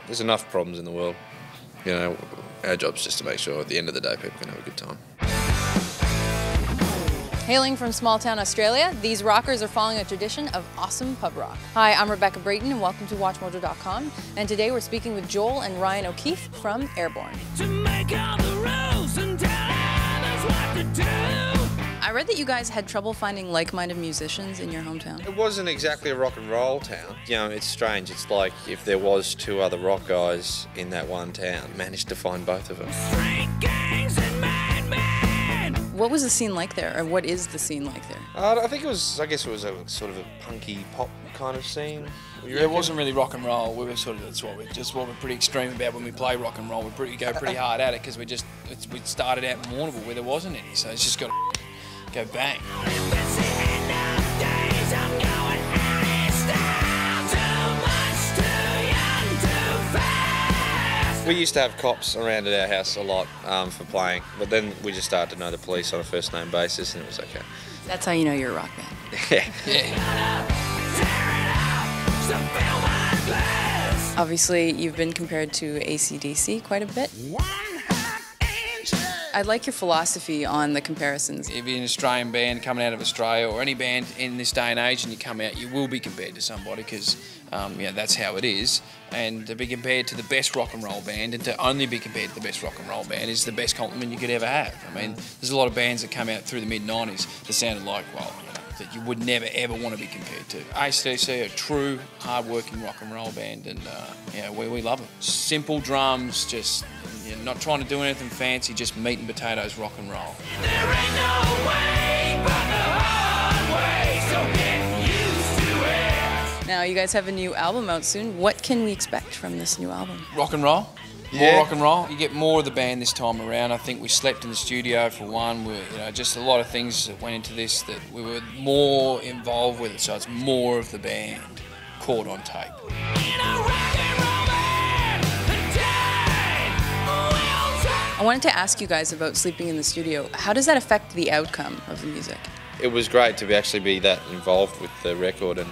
there's enough problems in the world. You know, our job's just to make sure at the end of the day people can have a good time. Hailing from small town Australia, these rockers are following a tradition of awesome pub rock. Hi, I'm Rebecca Brayton and welcome to WatchMojo.com. And today we're speaking with Joel and Ryan O'Keeffe from Airbourne. To make all the rules and tell others what to do. I read that you guys had trouble finding like-minded musicians in your hometown. It wasn't exactly a rock and roll town. You know, it's strange. It's like if there was two other rock guys in that one town, managed to find both of them. Street gangs and madmen. What was the scene like there, or what is the scene like there? I think it was, I guess it was a sort of a punky pop kind of scene. Yeah, it wasn't really rock and roll. We were sort of, that's what we're pretty extreme about when we play rock and roll. We go pretty hard at it because we started out in Warrnambool where there wasn't any, so it's just got to go bang. We used to have cops around at our house a lot for playing, but then we just started to know the police on a first name basis and it was okay. That's how you know you're a rock band. Yeah. Obviously, you've been compared to AC/DC quite a bit. I like your philosophy on the comparisons. If you're an Australian band coming out of Australia or any band in this day and age and you come out, you will be compared to somebody because that's how it is. And to be compared to the best rock and roll band and to only be compared to the best rock and roll band is the best compliment you could ever have. I mean, there's a lot of bands that come out through the mid-90s that sounded like, well, that you would never ever want to be compared to. AC/DC are a true hard-working rock and roll band, and we love it. Simple drums, just not trying to do anything fancy, just meat and potatoes rock and roll. There ain't no way but the hard way, so get used to it. Now, you guys have a new album out soon. What can we expect from this new album? Rock and roll. Yeah. More rock and roll. You get more of the band this time around. I think we slept in the studio for one. Just a lot of things that went into this that we were more involved with it. So it's more of the band caught on tape. I wanted to ask you guys about sleeping in the studio. How does that affect the outcome of the music? It was great to actually be that involved with the record, and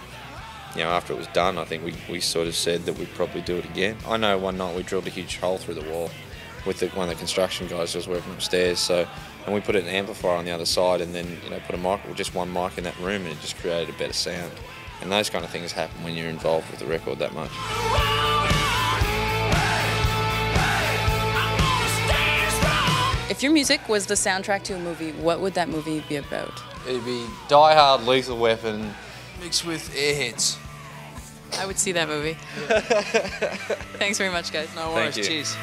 after it was done, I think we sort of said that we'd probably do it again. I know one night we drilled a huge hole through the wall with one of the construction guys who was working upstairs, and we put an amplifier on the other side and then put just one mic in that room, and it just created a better sound. And those kind of things happen when you're involved with the record that much. If your music was the soundtrack to a movie, what would that movie be about? It'd be Die Hard, Lethal Weapon, Mixed with Airheads. I would see that movie. Thanks very much, guys. No worries. Thank you. Cheers.